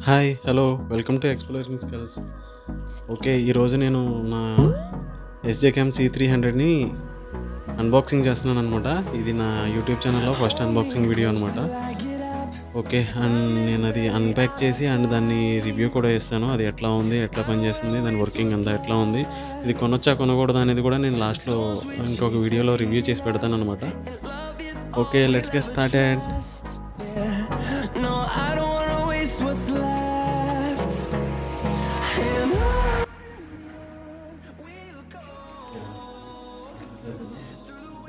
Hi hello welcome to exploring skills. Okay, ఈరోజు నేను నా SJCAM C300ని అన్బాక్సింగ్ చేస్తున్నాను అనమాట. ఇది నా యూట్యూబ్ ఛానల్లో ఫస్ట్ అన్బాక్సింగ్ వీడియో అనమాట. ఓకే, అండ్ నేను అది అన్ప్యాక్ చేసి అండ్ దాన్ని రివ్యూ కూడా ఇస్తాను. అది ఎట్లా ఉంది, ఎట్లా పనిచేస్తుంది, దాని వర్కింగ్ అంతా ఎట్లా ఉంది, ఇది కొనొచ్చా కొనకూడదు అనేది కూడా నేను లాస్ట్లో ఇంకొక వీడియోలో రివ్యూ చేసి పెడతాను అనమాట. Okay, let's get started.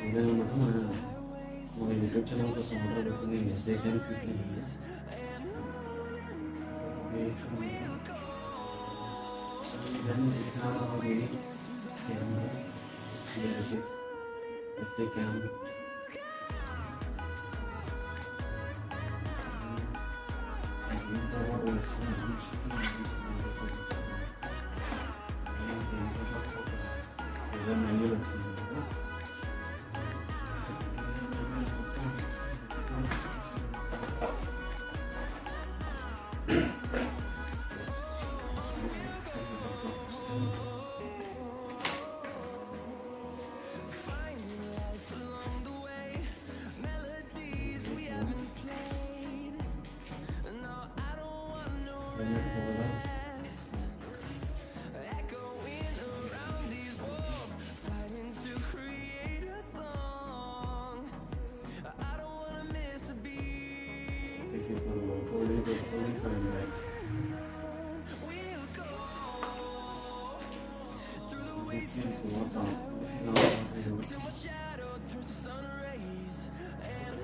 ఇదనమాట మన యూట్యూబ్ ఛానల్ కోసం పెడుతుంది SJCAM C300. SJCAM మెన్యూలు వచ్చింది.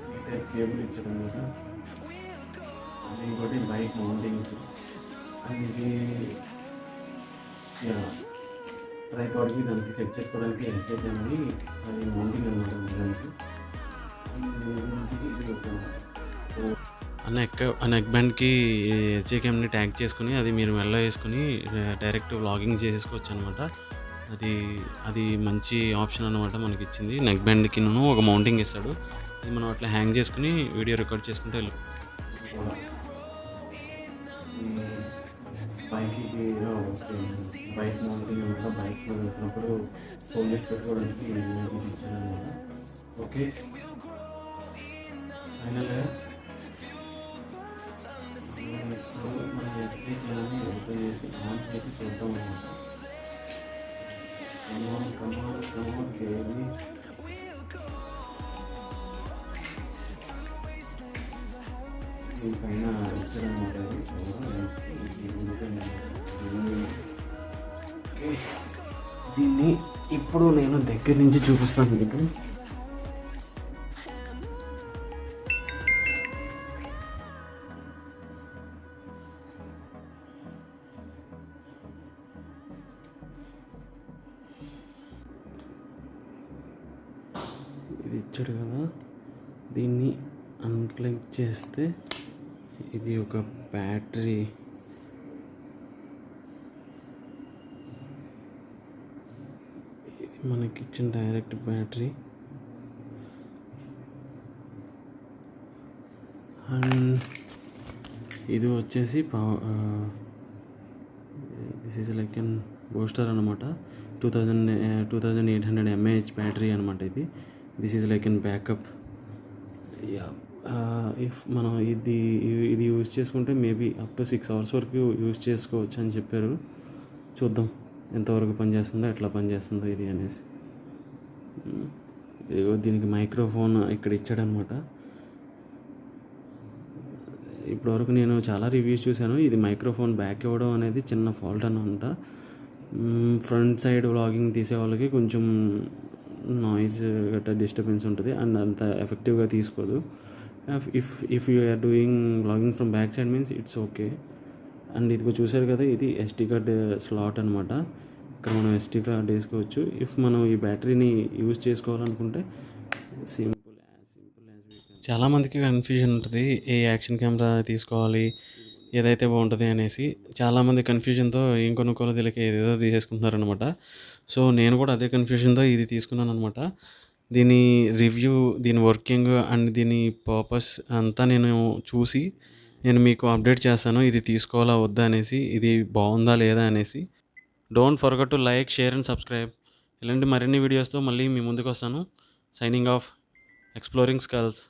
C-type కేబుల్ ఇచ్చడం కదా, అది ఇంకోటి బైక్ మౌంటింగ్స్, అండ్ ఇది ట్రైపాడ్కి దానికి సెట్ చేసుకోవడానికి SJCAM అని అది మౌంటింగ్ అనమాట. దానికి ఇది ఒక ఆ నెక్ బ్యాండ్కి SJCAMని ట్యాగ్ చేసుకుని అది మీరు మెల్ల వేసుకుని డైరెక్ట్ వ్లాగింగ్ చేసుకోవచ్చు అనమాట. అది మంచి ఆప్షన్ అనమాట మనకి ఇచ్చింది. నెక్ బ్యాండ్కి ఒక మౌంటింగ్ ఇస్తాడు, అది మనం అట్లా హ్యాంగ్ చేసుకుని వీడియో రికార్డ్ చేసుకుంటే బైక్ మౌంటింగ్ అనమాట. బైక్ వెళ్తున్నప్పుడు ఫోన్ చేసి పెట్టుకోవడానికి ఇచ్చాను అనమాట. ఓకే, ఫైనల్గా మన SJCAMని ఓపెన్ చేసి ఆన్ చేసి చూద్దాం అనమాట. పైన ఇచ్చారనమాట. దీన్ని ఇప్పుడు నేను దగ్గర నుంచి చూపిస్తాను మీకు. ఇది ఇచ్చాడు కదా, దీన్ని అన్ప్లగ్ చేస్తే ఇది ఒక బ్యాటరీ. మనకి ఇచ్చిన డైరెక్ట్ బ్యాటరీ అండ్ ఇది వచ్చేసి this is like an booster అనమాట. 2800 mAh బ్యాటరీ అనమాట. This is like an backup. If మనం ఇది యూజ్ చేసుకుంటే మేబీ అప్ టు 6 hours వరకు యూజ్ చేసుకోవచ్చు అని చెప్పారు. చూద్దాం ఎంతవరకు పనిచేస్తుందో, ఎట్లా పనిచేస్తుందో ఇది అనేసి. దీనికి మైక్రోఫోన్ ఇక్కడ ఇచ్చాడనమాట. ఇప్పటివరకు నేను చాలా రివ్యూస్ చూశాను, ఇది మైక్రోఫోన్ బ్యాక్ ఇవ్వడం అనేది చిన్న ఫాల్ట్ అనమాట. ఫ్రంట్ సైడ్ వ్లాగింగ్ తీసే వాళ్ళకి కొంచెం నాయిస్ గట్రా డిస్టర్బెన్స్ ఉంటుంది అండ్ అంత ఎఫెక్టివ్గా తీసుకోదు. If you are doing vlogging from back side means it's okay. And ఇదిగో చూసారు కదా, ఇది SD కార్డ్ స్లాట్ అనమాట. ఇక్కడ మనం SD కార్డ్ వేసుకోవచ్చు. ఇఫ్ మనం ఈ బ్యాటరీని యూజ్ చేసుకోవాలనుకుంటే సింపుల్. చాలామందికి కన్ఫ్యూజన్ ఉంటుంది, ఏ యాక్షన్ కెమెరా తీసుకోవాలి, ఏదైతే బాగుంటుంది అనేసి. చాలామంది కన్ఫ్యూజన్తో ఏం కొనుక్కోవాలో తెలియక ఏదేదో తీసేసుకుంటున్నారనమాట. సో నేను కూడా అదే కన్ఫ్యూజన్తో ఇది తీసుకున్నాను అనమాట. దీని రివ్యూ, దీని వర్కింగ్ అండ్ దీని పర్పస్ అంతా నేను చూసి నేను మీకు అప్డేట్ చేస్తాను ఇది తీసుకోవాలా వద్దా అనేసి, ఇది బాగుందా లేదా అనేసి. Don't forget to like, share and subscribe. ఇలాంటి మరిన్ని వీడియోస్తో మళ్ళీ మీ ముందుకు వస్తాను. Signing off, exploring skulls.